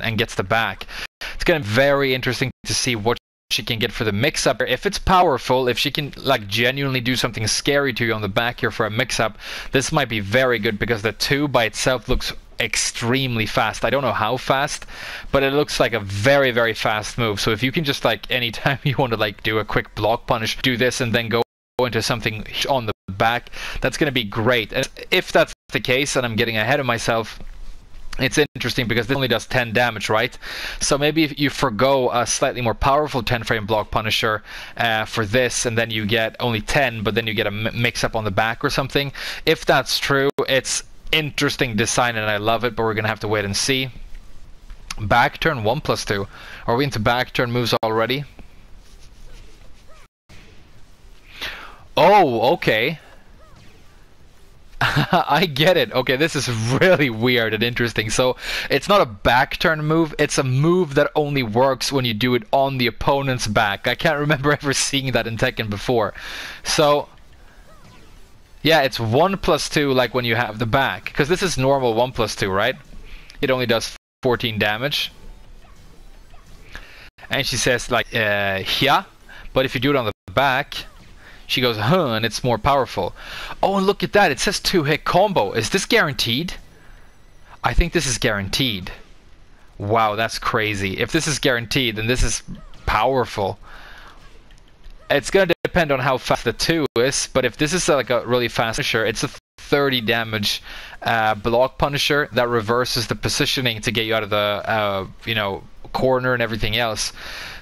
and gets the back. It's going to be very interesting to see what she can get for the mix-up. If it's powerful, if she can like genuinely do something scary to you on the back here for a mix-up, this might be very good, because the 2 by itself looks extremely fast. I don't know how fast, but it looks like a very, very fast move. So if you can just like anytime you want to like do a quick block punish, do this and then go into something on the back, that's going to be great. And if that's the case, and I'm getting ahead of myself, it's interesting because this only does 10 damage, right? So maybe if you forgo a slightly more powerful 10 frame block punisher for this, and then you get only 10, but then you get a mix up on the back or something. If that's true, it's interesting design and I love it, but we're gonna have to wait and see. Back turn 1+2. Are we into back turn moves already? Oh, okay. I get it. Okay, this is really weird and interesting. So it's not a back turn move, it's a move that only works when you do it on the opponent's back. I can't remember ever seeing that in Tekken before. So yeah, it's 1+2 like when you have the back, because this is normal 1+2, right? It only does 14 damage. And she says like yeah, but if you do it on the back, she goes, huh, and it's more powerful. Oh, and look at that. It says 2-hit combo. Is this guaranteed? I think this is guaranteed. Wow, that's crazy. If this is guaranteed, then this is powerful. It's going to depend on how fast the 2 is, but if this is like a really fast punisher, it's a 30 damage block punisher that reverses the positioning to get you out of the, you know, corner and everything else.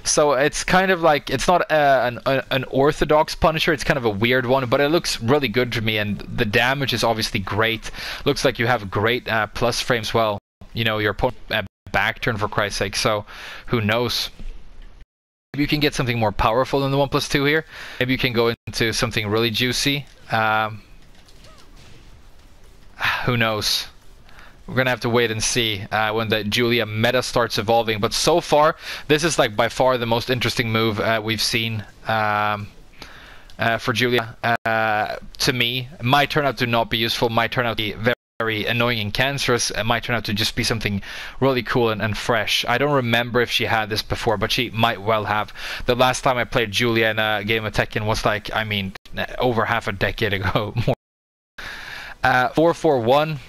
So it's kind of like, it's not an orthodox punisher, it's kind of a weird one, but it looks really good to me, and the damage is obviously great. Looks like you have great plus frames. Well, you know, your opponent back turn, for Christ's sake, so who knows. Maybe you can get something more powerful than the 1+2 here. Maybe you can go into something really juicy. Who knows? We're gonna have to wait and see when the Julia meta starts evolving. But so far, this is like by far the most interesting move we've seen for Julia. To me, it might turn out to not be useful. Might turn out to be very, very annoying and cancerous. It might turn out to just be something really cool and fresh. I don't remember if she had this before, but she might well have. The last time I played Julia in a game of Tekken was like, I mean, over half a decade ago. 4-4-1.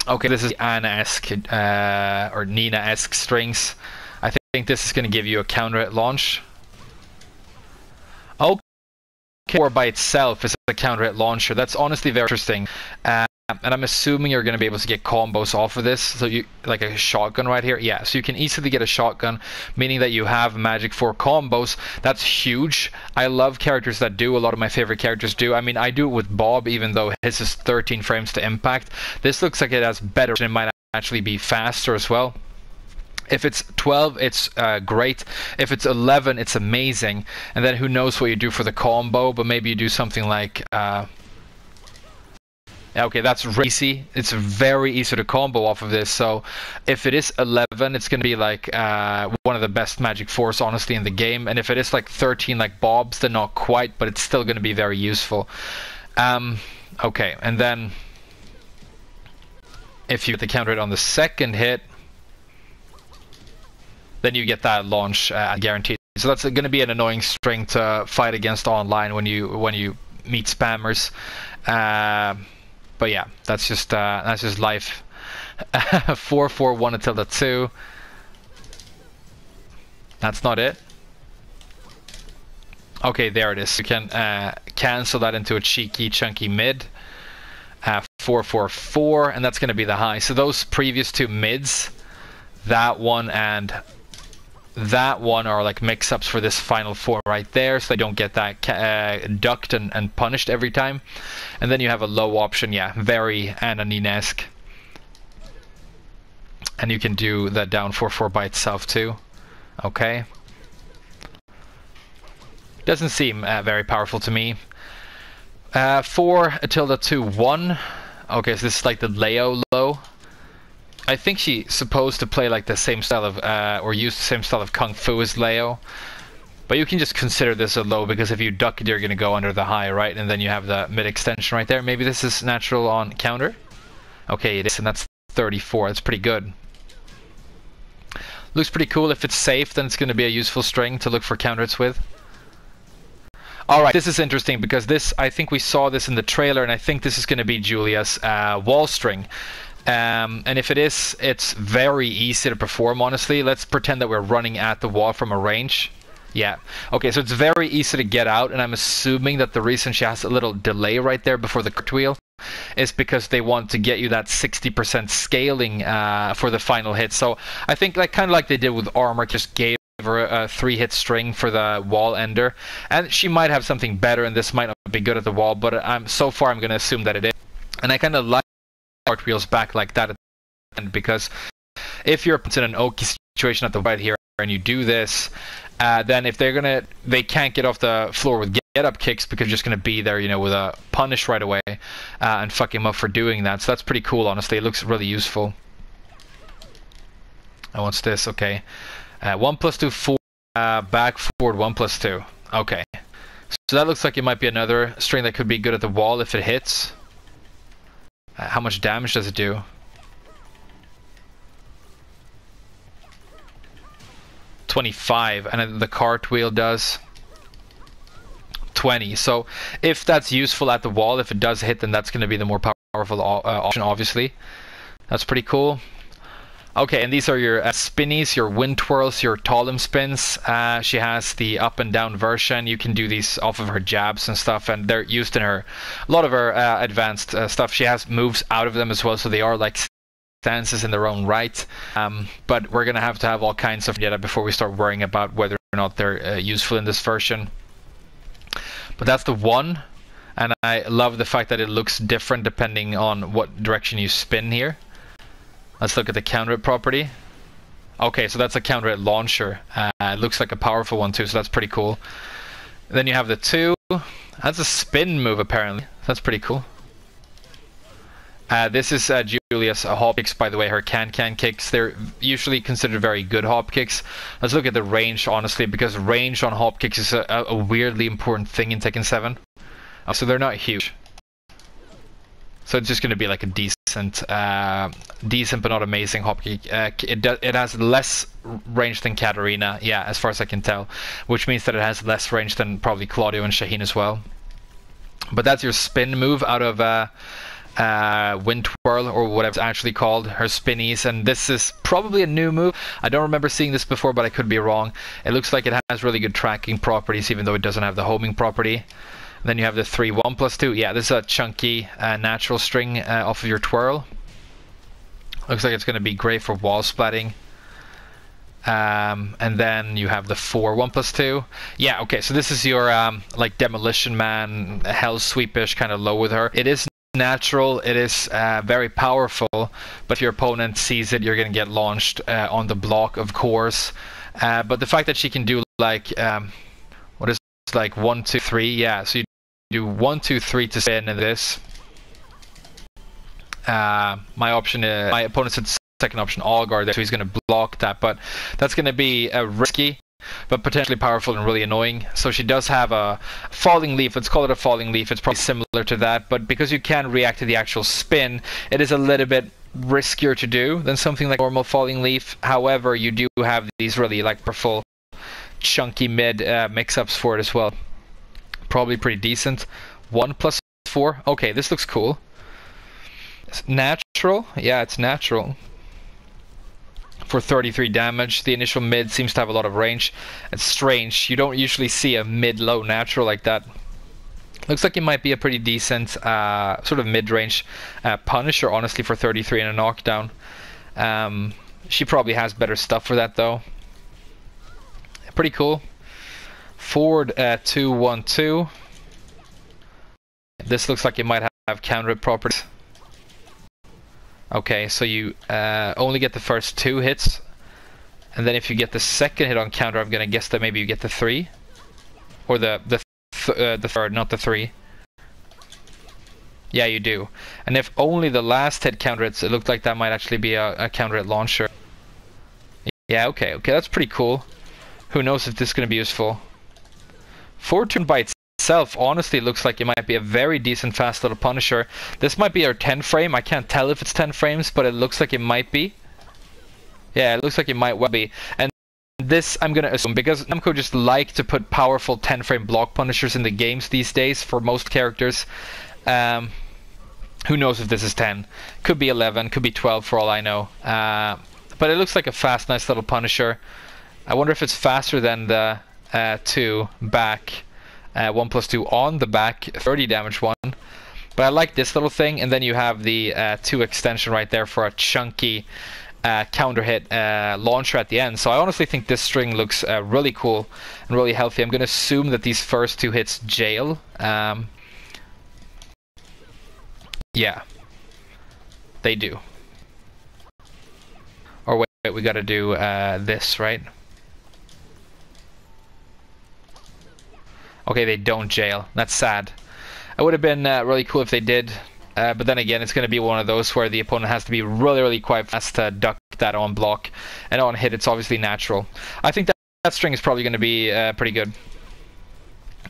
Okay, this is Anna-esque or Nina-esque strings. I think this is going to give you a counter at launch. Okay, or by itself is a counter at launcher. That's honestly very interesting. And I'm assuming you're going to be able to get combos off of this. So you like a shotgun right here. Yeah, so you can easily get a shotgun, meaning that you have magic 4 combos. That's huge. I love characters that do. A lot of my favorite characters do. I mean, I do it with Bob, even though his is 13 frames to impact. This looks like it has better, and it might actually be faster as well. If it's 12, it's great. If it's 11, it's amazing. And then who knows what you do for the combo, but maybe you do something like... okay, that's easy. It's very easy to combo off of this. So if it is 11, it's going to be like one of the best magic 4s, honestly, in the game. And if it is like 13, like Bob's, then not quite, but it's still going to be very useful. Okay, and then if you get the counter hit on the second hit, then you get that launch guaranteed. So that's going to be an annoying string to fight against online when you meet spammers. But yeah, that's just life. 4-4-1 until the 2. That's not it. Okay, there it is. You can cancel that into a cheeky, chunky mid. 4-4-4, and that's going to be the high. So those previous 2 mids, that one and that one, are like mix-ups for this final 4 right there, so they don't get that ducked and punished every time. And then you have a low option, yeah, very Anna-esque. And you can do the down 4-4 by itself too. Okay. Doesn't seem very powerful to me. 4 until the 2-1. Okay, so this is like the Leo low. I think she's supposed to play like the same style of, or use the same style of Kung Fu as Leo. But you can just consider this a low, because if you duck it, you're going to go under the high, right? And then you have the mid extension right there. Maybe this is natural on counter. Okay, it is, and that's 34. That's pretty good. Looks pretty cool. If it's safe, then it's going to be a useful string to look for counter hits with. Alright, this is interesting because this, I think we saw this in the trailer, and I think this is going to be Julia's wall string. And if it is, it's very easy to perform, honestly. Let's pretend that we're running at the wall from a range. Yeah. Okay, so it's very easy to get out, and I'm assuming that the reason she has a little delay right there before the cartwheel is because they want to get you that 60% scaling for the final hit. So I think kind of like they did with armor, just gave her a 3-hit string for the wall ender, and she might have something better, and this might not be good at the wall, but so far I'm going to assume that it is. And I kind of like cartwheels back like that at the end, because if you're in an oaky situation at the right here and you do this, then if they can't get off the floor with get up kicks because you're just going to be there, you know, with a punish right away and fuck him up for doing that. So that's pretty cool, honestly. It looks really useful. And what's this? Okay. 1+2, 4, back, forward, 1+2. Okay. So that looks like it might be another string that could be good at the wall if it hits. How much damage does it do? 25, and the cartwheel does 20. So if that's useful at the wall, if it does hit, then that's going to be the more powerful option, obviously. That's pretty cool. Okay, and these are your spinnies, your wind twirls, your Talim spins. She has the up and down version. You can do these off of her jabs and stuff, and they're used in a lot of her advanced stuff. She has moves out of them as well, so they are like stances in their own right. But we're going to have all kinds of data before we start worrying about whether or not they're useful in this version. But that's the one, and I love the fact that it looks different depending on what direction you spin here. Let's look at the counter hit property. Okay, so that's a counter hit launcher. It looks like a powerful one too, so that's pretty cool. Then you have the 2. That's a spin move apparently. That's pretty cool. This is Julia's hop kicks, by the way, her can kicks. They're usually considered very good hop kicks. Let's look at the range, honestly, because range on hop kicks is a weirdly important thing in Tekken 7. So they're not huge. So it's just going to be like a decent but not amazing hop kick. It has less range than Katarina, yeah, as far as I can tell, which means that it has less range than probably Claudio and Shaheen as well. But that's your spin move out of Wind Twirl, or whatever it's actually called, her spinnies, and this is probably a new move. I don't remember seeing this before, but I could be wrong. It looks like it has really good tracking properties, even though it doesn't have the homing property. Then you have the 3 1+2. Yeah, this is a chunky natural string off of your twirl. Looks like it's going to be great for wall splatting. And then you have the 4 1+2. Yeah, okay, so this is your like Demolition Man, Hell Sweepish kind of low with her. It is natural, it is very powerful, but if your opponent sees it, you're going to get launched on the block, of course. But the fact that she can do like what is it, like 1 2 3, yeah, so you do 1 2 3 to spin in this. My opponent said second option all guard there, so he's going to block that, but that's going to be risky but potentially powerful and really annoying. So she does have a falling leaf. Let's call it a falling leaf. It's probably similar to that, but because you can react to the actual spin, it is a little bit riskier to do than something like normal falling leaf. However, you do have these really like powerful chunky mid mix-ups for it as well. Probably pretty decent. 1+4. Okay, this looks cool. It's natural. Yeah, it's natural. For 33 damage. The initial mid seems to have a lot of range. It's strange. You don't usually see a mid-low natural like that. Looks like it might be a pretty decent sort of mid-range Punisher, honestly, for 33 and a knockdown. She probably has better stuff for that, though. Pretty cool. Forward 2 1 2. This looks like it might have counter properties. Okay, so you only get the first 2 hits, and then if you get the second hit on counter, I'm gonna guess that maybe you get the 3, or the third, not the 3. Yeah, you do. And if only the last hit counter hits, it looked like that might actually be a counter hit launcher. Yeah, okay, that's pretty cool. Who knows if this is gonna be useful. Forward turn by itself honestly looks like it might be a very decent fast little Punisher. This might be our 10 frame. I can't tell if it's 10 frames, but it looks like it might be. Yeah, it looks like it might well be. And this, I'm gonna assume, because Namco just like to put powerful 10-frame block punishers in the games these days for most characters. Who knows if this is 10? Could be 11, could be 12 for all I know. But it looks like a fast, nice little punisher. I wonder if it's faster than the 2 back, 1+2 on the back, 30 damage one. But I like this little thing, and then you have the 2 extension right there for a chunky counter hit launcher at the end. So I honestly think this string looks really cool and really healthy. I'm going to assume that these first 2 hits jail. Yeah, they do. Or wait, we got to do this, right? Okay, they don't jail. That's sad. It would have been really cool if they did. But then again, it's going to be one of those where the opponent has to be really, really quite fast to duck that on block. And on hit, it's obviously natural. I think that string is probably going to be pretty good.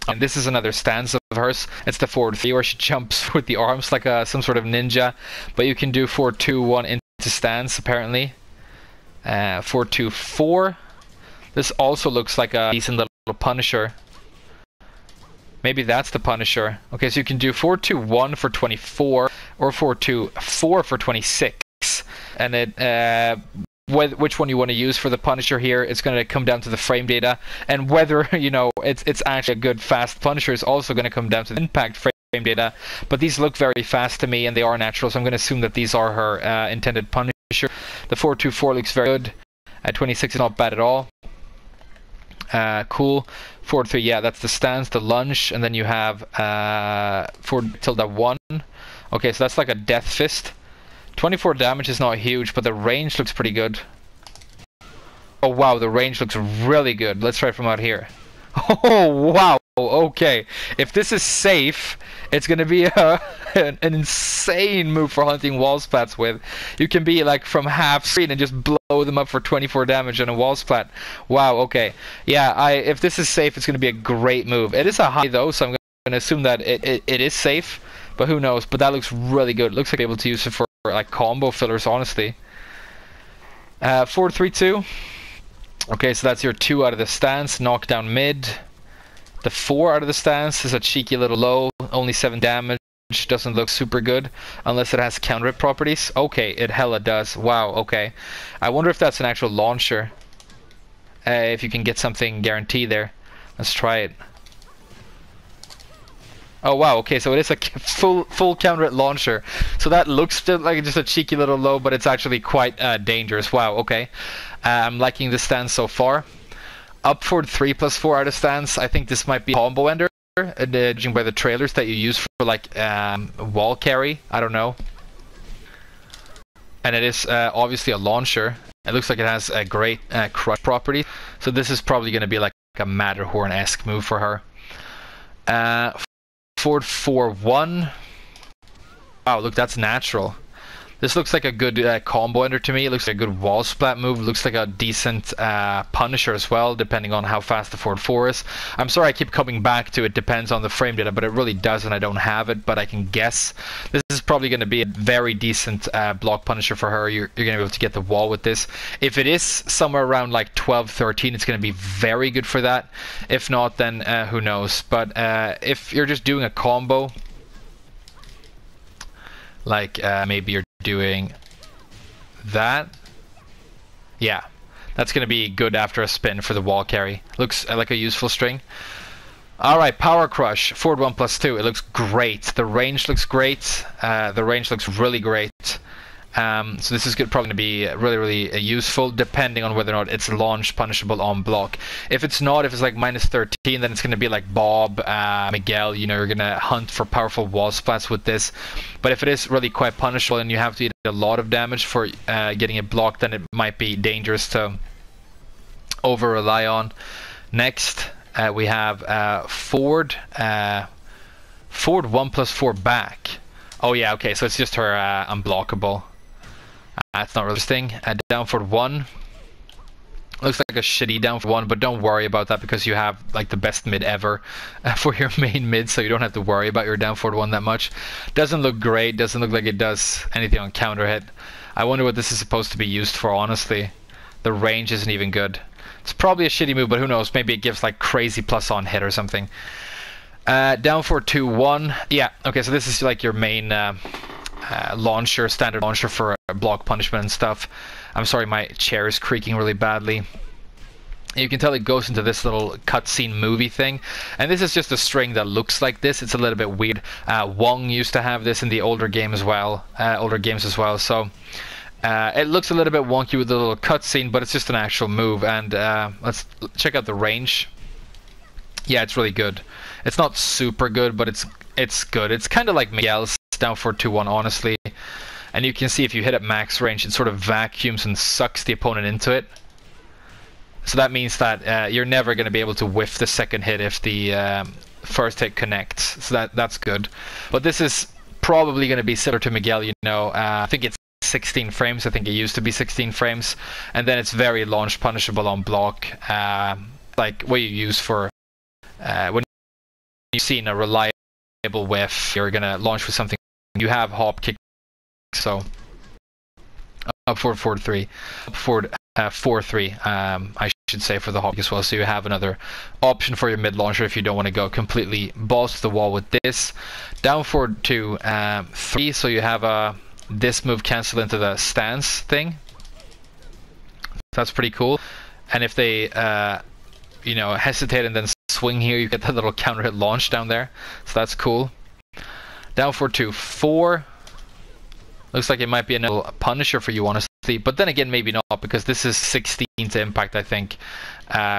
And this is another stance of hers. It's the forward 3 where she jumps with the arms like some sort of ninja. But you can do 4-2-1 into stance, apparently. 4-2-4. This also looks like a decent little punisher. Maybe that's the punisher. Okay, so you can do 4-2-1 for 24 or 4-2-4 for 26. And it which one you want to use for the punisher here, it's going to come down to the frame data, and whether, you know, it's actually a good fast punisher is also going to come down to the impact frame data. But these look very fast to me, and they are natural, so I'm going to assume that these are her intended punisher. The 4-2-4 looks very good. 26 is not bad at all. Cool. 4-3, yeah, that's the stance, the lunge, and then you have 4-1. Okay, so that's like a death fist. 24 damage is not huge, but the range looks pretty good. Oh wow, the range looks really good. Let's try from out here. Oh wow, okay. If this is safe, it's gonna be an insane move for hunting wall splats with. You can be like from half screen and just blow them up for 24 damage on a wall splat. Wow, okay. Yeah, if this is safe, it's gonna be a great move. It is a high though, so I'm gonna assume that it is safe, but who knows. But that looks really good. It looks like I'll be able to use it for like combo fillers, honestly. 4-3-2. Okay, so that's your 2 out of the stance, knockdown mid. The 4 out of the stance is a cheeky little low, only 7 damage, doesn't look super good, unless it has counter hit properties. Okay, it hella does. Wow, okay. I wonder if that's an actual launcher. If you can get something guaranteed there. Let's try it. Oh wow, okay, so it is a full counter hit launcher. So that looks like just a cheeky little low, but it's actually quite dangerous. Wow, okay. I'm liking the stance so far. Up for 3+4 out of stance. I think this might be a combo ender, judging by the trailers that you use for like wall carry. I don't know. And it is obviously a launcher. It looks like it has a great crush property. So this is probably going to be like a Matterhorn-esque move for her. 4-4-1. Wow, look, that's natural. This looks like a good combo ender to me. It looks like a good wall splat move. It looks like a decent punisher as well, depending on how fast the 4-4 is. I'm sorry I keep coming back to it depends on the frame data, but it really doesn't. I don't have it, but I can guess. This is probably going to be a very decent block punisher for her. You're going to be able to get the wall with this. If it is somewhere around like 12-13, it's going to be very good for that. If not, then who knows. But if you're just doing a combo, like maybe you're doing that, yeah, that's going to be good after a spin for the wall carry. Looks like a useful string. Alright, Power Crush, forward 1+2. It looks great. The range looks great. The range looks really great. So this is probably going to be really, really useful, depending on whether or not it's launch punishable on block. If it's not, if it's like -13, then it's going to be like Bob, Miguel, you know, you're going to hunt for powerful wall splats with this. But if it is really quite punishable and you have to eat a lot of damage for getting it blocked, then it might be dangerous to over-rely on. Next, we have forward 1+4 back. Oh yeah, okay, so it's just her unblockable. That's not really interesting. Down forward 1. Looks like a shitty down forward 1, but don't worry about that because you have like the best mid ever for your main mid, so you don't have to worry about your down forward 1 that much. Doesn't look great, doesn't look like it does anything on counter hit. I wonder what this is supposed to be used for, honestly. The range isn't even good. It's probably a shitty move, but who knows? Maybe it gives like crazy plus on hit or something. Down for 2-1. Yeah, okay, so this is like your main launcher, standard launcher for block punishment and stuff. I'm sorry, my chair is creaking really badly. You can tell it goes into this little cutscene movie thing, and this is just a string that looks like this. It's a little bit weird. Wong used to have this in the older games as well. So it looks a little bit wonky with the little cutscene, but it's just an actual move. And let's check out the range. Yeah, it's really good. It's not super good, but it's good. It's kind of like Miguel's down for 2-1, honestly. And you can see if you hit at max range, it sort of vacuums and sucks the opponent into it. So that means that you're never going to be able to whiff the second hit if the first hit connects. So that's good. But this is probably going to be similar to Miguel, you know. I think it's 16 frames. I think it used to be 16 frames. And then it's very launch punishable on block. Like what you use for when you've seen a reliable whiff, you're going to launch with something. You have hop, kick, so up forward, forward 3. Up forward 4-3, I should say, for the hop as well. So you have another option for your mid launcher if you don't want to go completely balls to the wall with this. Down forward to 3, so you have this move cancel into the stance thing. That's pretty cool. And if they you know, hesitate and then swing here, you get that little counter hit launch down there. So that's cool. Down forward to 4. Looks like it might be a punisher for you, honestly, but then again, maybe not, because this is 16 to impact, I think,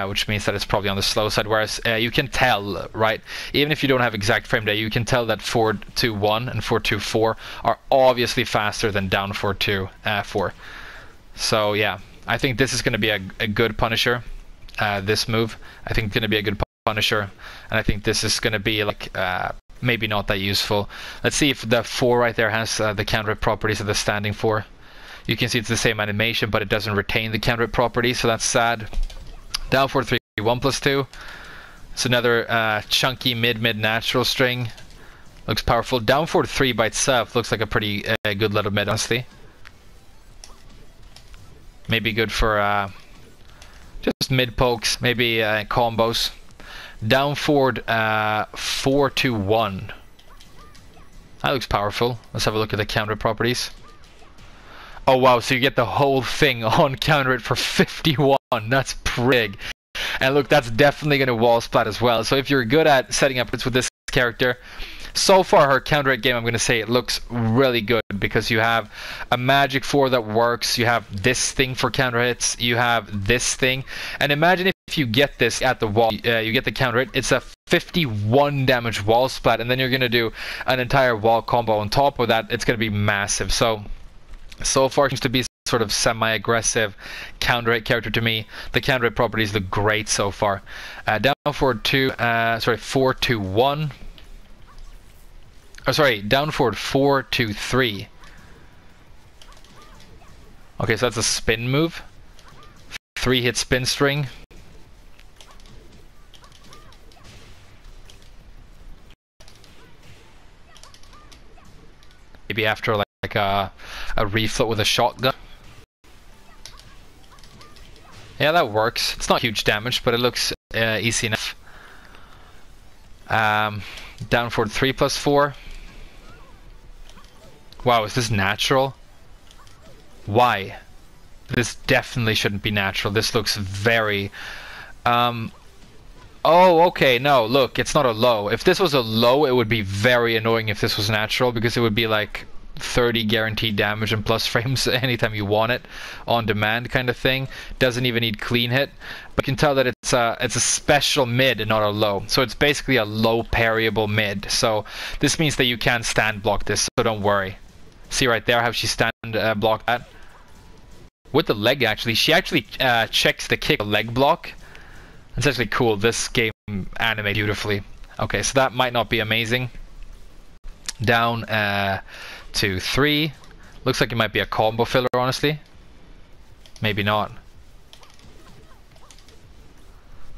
which means that it's probably on the slow side. Whereas you can tell, right? Even if you don't have exact frame data, you can tell that forward 2-1 and forward 2-4 are obviously faster than down forward 2-4. So yeah, I think this is going to be a good punisher. This move, I think, going to be a good punisher, and I think this is going to be like maybe not that useful. Let's see if the 4 right there has the counter hit properties of the standing 4. You can see it's the same animation, but it doesn't retain the counter hit properties, so that's sad. Down forward 3, 1+2. It's another chunky mid natural string. Looks powerful. Down forward 3 by itself looks like a pretty good little mid, honestly. Maybe good for just mid pokes, maybe combos. Down forward 4-1. That looks powerful. Let's have a look at the counter properties. Oh wow, so you get the whole thing on counter it for 51. That's prig. And look, that's definitely going to wall splat as well. So if you're good at setting up with this character, so far her counter hit game, I'm going to say it looks really good, because you have a magic 4 that works, you have this thing for counter hits, you have this thing, and imagine if you get this at the wall, you get the counter hit, it's a 51 damage wall splat, and then you're going to do an entire wall combo on top of that. It's going to be massive. So far it seems to be sort of semi-aggressive counter hit character to me. The counter hit properties look great so far. Down forward 4-1. Oh, sorry, down forward 4-3. Okay, so that's a spin move. 3-hit spin string. Maybe after like a refloat with a shotgun. Yeah, that works. It's not huge damage, but it looks easy enough. Down forward 3+4. Wow, is this natural? Why? This definitely shouldn't be natural. This looks very... Oh, okay, no, look, it's not a low. If this was a low, it would be very annoying if this was natural, because it would be like 30 guaranteed damage and plus frames anytime you want it, on demand kind of thing. Doesn't even need clean hit. But you can tell that it's a special mid and not a low. So it's basically a low parryable mid. So this means that you can stand block this, so don't worry. See right there how she stand block that? With the leg, actually. She actually checks the kick leg block. It's actually cool. This game animates beautifully. Okay, so that might not be amazing. Down to 3. Looks like it might be a combo filler, honestly. Maybe not.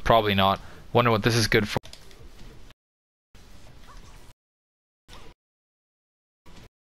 Probably not. Wonder what this is good for.